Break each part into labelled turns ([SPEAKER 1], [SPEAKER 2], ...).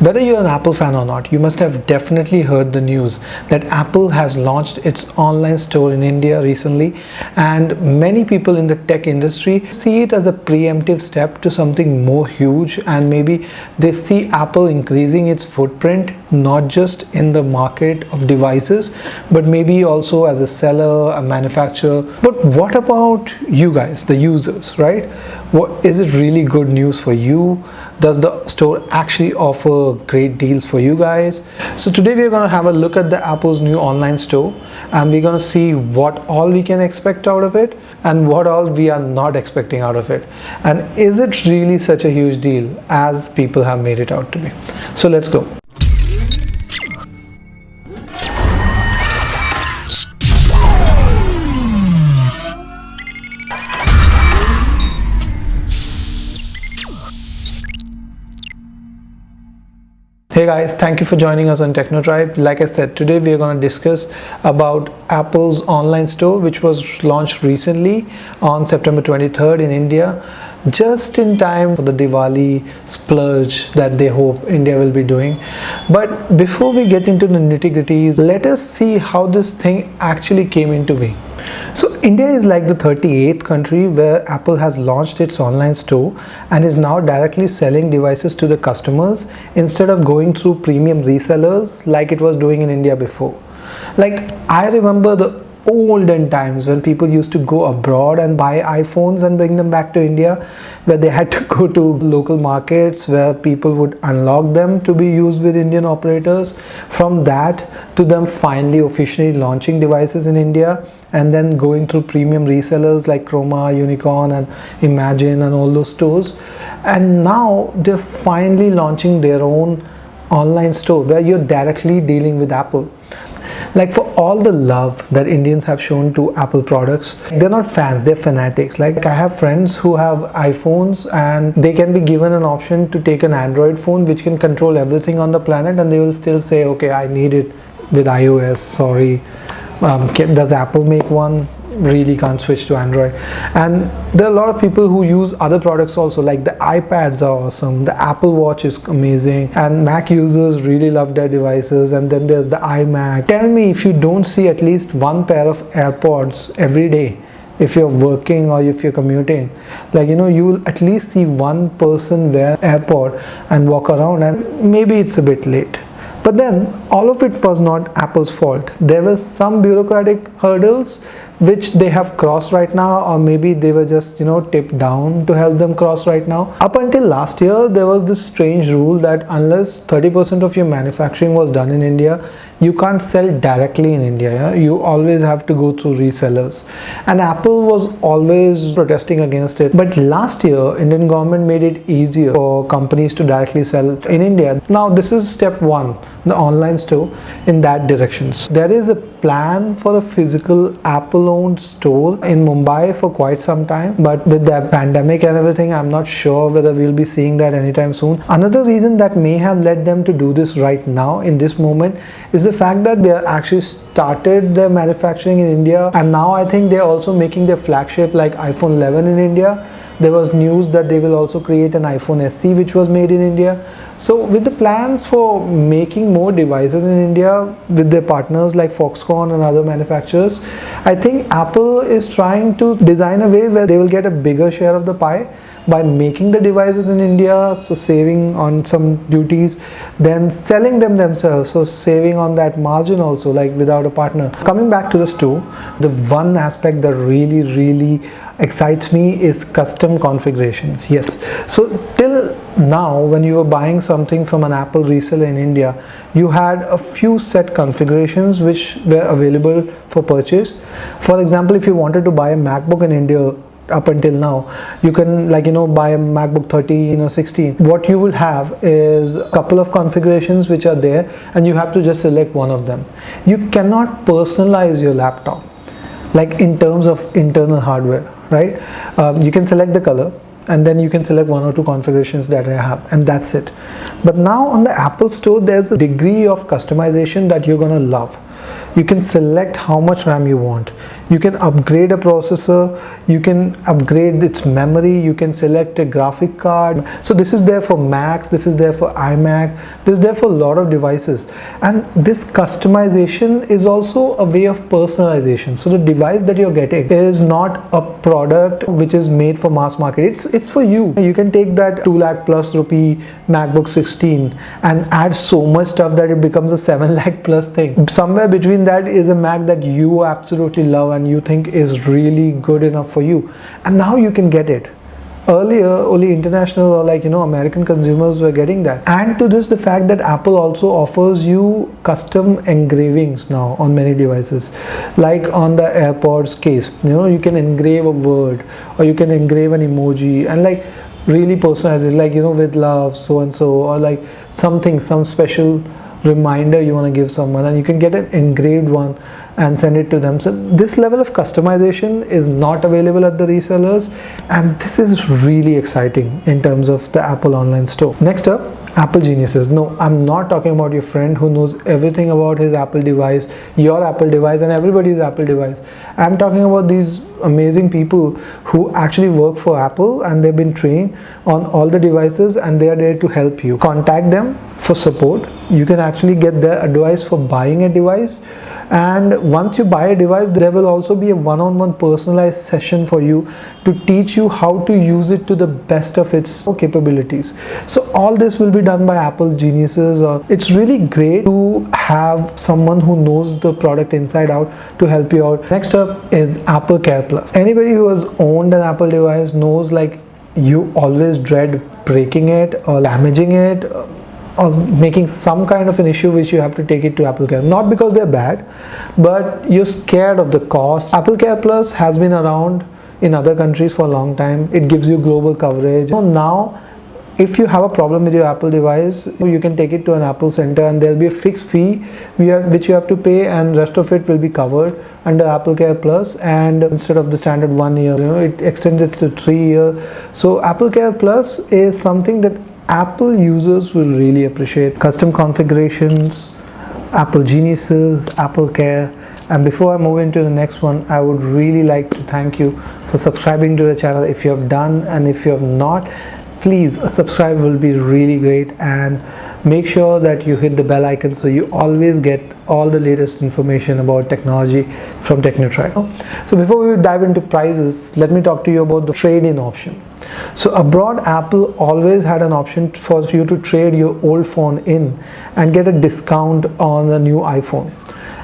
[SPEAKER 1] Whether you're an Apple fan or not, you must have definitely heard the news that Apple has launched its online store in India recently, and many people in the tech industry see it as a preemptive step to something more huge, and maybe they see Apple increasing its footprint not just in the market of devices but maybe also as a seller, a manufacturer. But what about you guys, the users, right? What is it really good news for you? Does the store actually offer great deals for you guys? So today we're going to have a look at the Apple's new online store, and we're going to see what all we can expect out of it and what all we are not expecting out of it, and is it really such a huge deal as people have made it out to be. So let's go. Hey guys, thank you for joining us on TechnoTribe. Like I said, today we are going to discuss about Apple's online store, which was launched recently on September 23rd in India, just in time for the Diwali splurge that they hope India will be doing. But before we get into the nitty-gritties, let us see how this thing actually came into being. So India is like the 38th country where Apple has launched its online store and is now directly selling devices to the customers instead of going through premium resellers like it was doing in India before. Like, I remember the olden times when people used to go abroad and buy iPhones and bring them back to India, where they had to go to local markets where people would unlock them to be used with Indian operators. From that to them finally officially launching devices in India and then going through premium resellers like Chroma, Unicorn and Imagine and all those stores, and now they're finally launching their own online store where you're directly dealing with Apple. Like, for all the love that Indians have shown to Apple products, they're not fans, they're fanatics. Like, I have friends who have iPhones and they can be given an option to take an Android phone which can control everything on the planet, and they will still say, okay, I need it with iOS, sorry. Does Apple make one? Really can't switch to Android. And there are a lot of people who use other products also, like the iPads are awesome, the Apple Watch is amazing, and Mac users really love their devices. And then there's the iMac. Tell me if you don't see at least one pair of AirPods every day if you're working or if you're commuting. Like, you will at least see one person wear AirPod and walk around, and maybe it's a bit late. But then all of it was not Apple's fault. There were some bureaucratic hurdles which they have crossed right now, or maybe they were just tipped down to help them cross right now. Up until last year, there was this strange rule that unless 30% of your manufacturing was done in India, you can't sell directly in India. Yeah? You always have to go through resellers, and Apple was always protesting against it. But last year, Indian government made it easier for companies to directly sell in India. Now this is step one, the online store in that direction. So there is a plan for a physical Apple-owned store in Mumbai for quite some time, but with the pandemic and everything, I'm not sure whether we'll be seeing that anytime soon. Another reason that may have led them to do this right now in this moment is the fact that they actually started their manufacturing in India, and now I think they're also making their flagship like iPhone 11 in India. There was news that they will also create an iPhone SE which was made in India. So with the plans for making more devices in India with their partners like Foxconn and other manufacturers, I think Apple is trying to design a way where they will get a bigger share of the pie by making the devices in India, so saving on some duties, then selling them themselves, so saving on that margin also, like without a partner. Coming back to the store, the one aspect that really excites me is custom configurations. Yes, so till now when you were buying something from an Apple reseller in India, you had a few set configurations which were available for purchase. For example, if you wanted to buy a MacBook in India, up until now, you can buy a MacBook 13 or 16. What you will have is a couple of configurations which are there, and you have to just select one of them. You cannot personalize your laptop like in terms of internal hardware, right? You can select the color, and then you can select one or two configurations that I have, and that's it. But now on the Apple Store, there's a degree of customization that you're gonna love. You can select how much RAM you want. You can upgrade a processor, you can upgrade its memory, you can select a graphic card. So this is there for Macs, this is there for iMac, this is there for a lot of devices. And this customization is also a way of personalization. So the device that you're getting is not a product which is made for mass market. It's for you. You can take that 2 lakh plus rupee MacBook 16 and add so much stuff that it becomes a 7 lakh plus thing. Somewhere between that is a Mac that you absolutely love and you think is really good enough for you, and now you can get it. Earlier only international or American consumers were getting that. And to this, the fact that Apple also offers you custom engravings now on many devices, like on the AirPods case, you can engrave a word or you can engrave an emoji and really personalize it, with love so and so, or some special reminder you want to give someone, and you can get an engraved one and send it to them. So this level of customization is not available at the resellers, and this is really exciting in terms of the Apple online store. Next up, Apple geniuses. No, I'm not talking about your friend who knows everything about his Apple device, your Apple device, and everybody's Apple device. I'm talking about these amazing people who actually work for Apple and they've been trained on all the devices and they are there to help you. Contact them for support. You can actually get their advice for buying a device, and once you buy a device, there will also be a one-on-one personalized session for you to teach you how to use it to the best of its capabilities. So all this will be done by Apple geniuses. It's really great to have someone who knows the product inside out to help you out. Next up is Apple Care Plus. Anybody who has owned an Apple device knows you always dread breaking it or damaging it or making some kind of an issue which you have to take it to Apple Care. Not because they're bad, but you're scared of the cost. Apple Care Plus has been around in other countries for a long time. It gives you global coverage. So now, if you have a problem with your Apple device, you can take it to an Apple center and there'll be a fixed fee which you have to pay, and rest of it will be covered under Apple Care Plus. And instead of the standard 1 year, it extends it to 3 years. So Apple Care Plus is something that Apple users will really appreciate. Custom configurations, Apple geniuses, Apple Care. And before I move into the next one, I would really like to thank you for subscribing to the channel if you have done, and if you have not, please subscribe will be really great, and make sure that you hit the bell icon so you always get all the latest information about technology from TechnoTribe. So before we dive into prices, let me talk to you about the trade-in option. So abroad, Apple always had an option for you to trade your old phone in and get a discount on a new iPhone,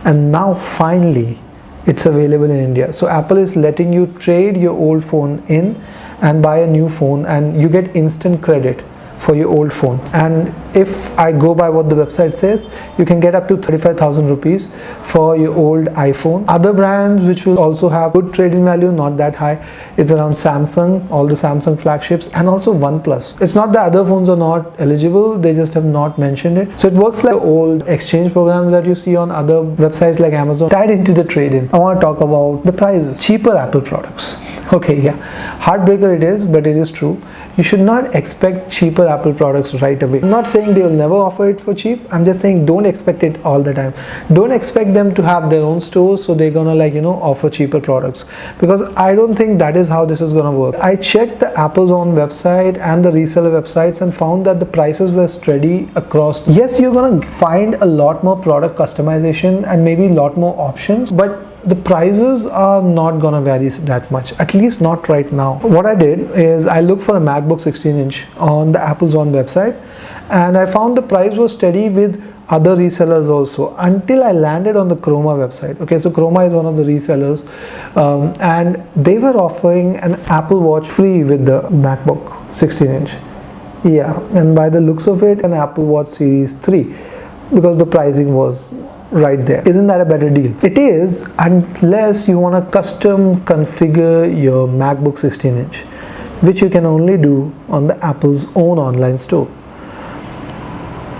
[SPEAKER 1] and now finally it's available in India. So Apple is letting you trade your old phone in and buy a new phone, and you get instant credit for your old phone. And if I go by what the website says, you can get up to 35,000 rupees for your old iPhone. Other brands which will also have good trading value, not that high, it's around Samsung, all the Samsung flagships, and also OnePlus. It's not that other phones are not eligible, they just have not mentioned it. So it works like old exchange programs that you see on other websites like Amazon, tied into the trade-in. I want to talk about the prices. Cheaper Apple products. Okay, yeah, heartbreaker it is, but it is true. You should not expect cheaper Apple products right away. I'm not saying they will never offer it for cheap. I'm just saying don't expect it all the time. Don't expect them to have their own stores, so they're gonna offer cheaper products, because I don't think that is how this is gonna work. I checked the Apple's own website and the reseller websites and found that the prices were steady across. Yes, you're gonna find a lot more product customization and maybe a lot more options, but the prices are not gonna vary that much, at least not right now. What I did is I looked for a MacBook 16-inch on the Apple's own website, and I found the price was steady with other resellers also, until I landed on the Chroma website. Okay, so Chroma is one of the resellers, and they were offering an Apple Watch free with the MacBook 16-inch. Yeah, and by the looks of it, an Apple Watch Series 3, because the pricing was right there. Isn't that a better deal? It is, unless you want to custom configure your MacBook 16-inch, which you can only do on the Apple's own online store.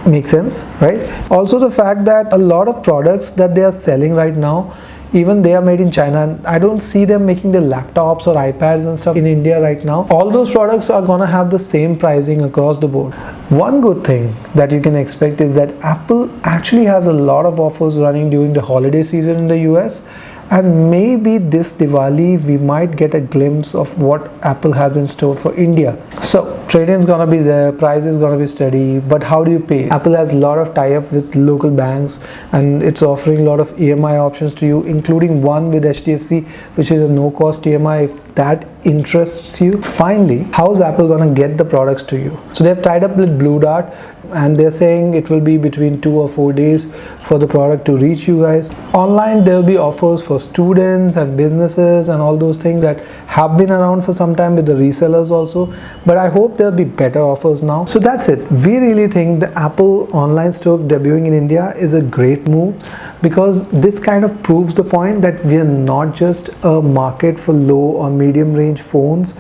[SPEAKER 1] Makes sense, right? Also, the fact that a lot of products that they are selling right now, even they are made in China, and I don't see them making the laptops or iPads and stuff in India right now. All those products are gonna have the same pricing across the board. One good thing that you can expect is that Apple actually has a lot of offers running during the holiday season in the US, and maybe this Diwali we might get a glimpse of what Apple has in store for India. So trade-in is gonna be there, price is gonna be steady, but how do you pay? Apple has a lot of tie-up with local banks, and it's offering a lot of EMI options to you, including one with HDFC, which is a no-cost EMI if that interests you. Finally, how is Apple gonna get the products to you? So they've tied up with Blue Dart, and they're saying it will be between 2 or 4 days for the product to reach you guys. Online there'll be offers for students and businesses and all those things that have been around for some time with the resellers also, but I hope there'll be better offers now. So that's it. We really think the Apple online store debuting in India is a great move, because this kind of proves the point that we are not just a market for low or medium range phones.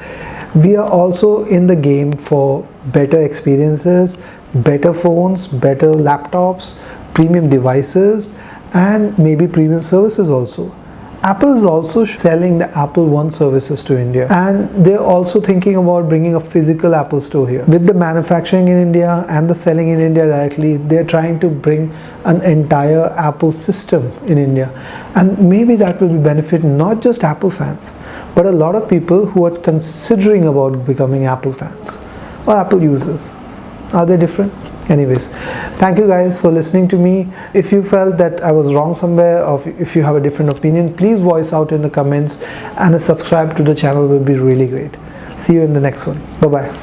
[SPEAKER 1] We are also in the game for better experiences, better phones, better laptops, premium devices, and maybe premium services also. Apple is also selling the Apple One services to India, and they're also thinking about bringing a physical Apple store here. With the manufacturing in India and the selling in India directly, they're trying to bring an entire Apple system in India, and maybe that will benefit not just Apple fans, but a lot of people who are considering about becoming Apple fans or Apple users. Are they different? Anyways, thank you guys for listening to me. If you felt that I was wrong somewhere, or if you have a different opinion, please voice out in the comments, and a subscribe to the channel will be really great. See you in the next one. Bye bye.